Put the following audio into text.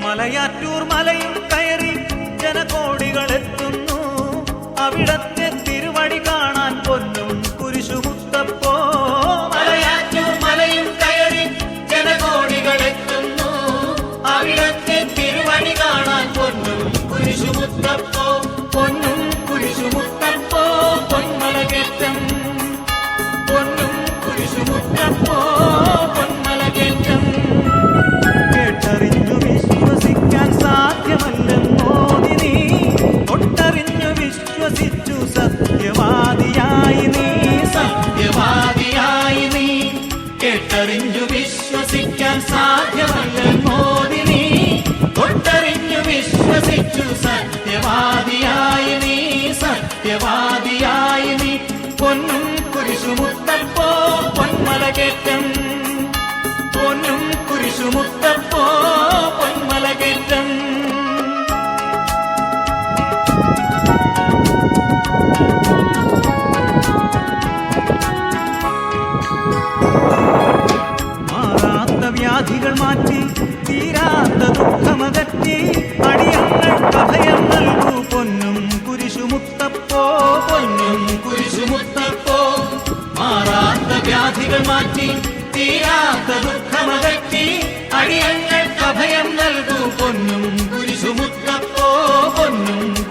മലയാറ്റൂർ മലയും കയറി ജനകോടികളെത്തുന്നു. അവിടത്തെ തിരുവടി കാണാൻ പൊന്നും കുരിശുമുത്തപ്പോ. മലയാറ്റൂർ മലയും കയറി ജനകോടികളെത്തുന്നു. അവിടത്തെ തിരുവടി കാണാൻ പൊന്നും കുരിശുമുത്തപ്പോ. പൊന്നും കുരിശുമുത്തപ്പോ പൊന്മലകേറ്റം. പൊന്നും കുരിശുമുത്തപ്പോ പൊന്മലകേറ്റം. കേട്ടറിഞ്ഞു വിശ്വസിക്കാൻ സാധ്യമല്ലെന്നോതി നീ. ഒട്ടറിഞ്ഞു വിശ്വസിച്ചു സത്യവാദിയായി നീ. സത്യവാദിയായി നീ. കേട്ടറിഞ്ഞു വിശ്വസിക്കാൻ സാധ്യമല്ലെന്നോതി നീ. ഒട്ടറിഞ്ഞു വിശ്വസിച്ചു സത്യവാദിയായി നീ. സത്യവാദിയായി നീ. പൊന്നും കുരിശുമുത്തപ്പോ പൊന്മലകേറ്റം. പൊന്നും കുരിശുമുത്തപ്പോ പൊന്മലകേറ്റം. മാറാത്ത വ്യാധികൾ മാറ്റി തീരാത്ത ദുഃഖമകറ്റി അടിയങ്ങൾക്ക് അഭയം നൽകൂ പൊന്നും കുരിശുമുത്തപ്പോ. പൊന്നും കുരിശുമുത്തപ്പോ. മാറാത്ത വ്യാധികൾ മാറ്റി തീരാത്ത ദുഃഖമകറ്റി അടിയങ്ങൾക്ക് അഭയം നൽകൂ പൊന്നും കുരിശുമുത്തപ്പോ. പൊന്നും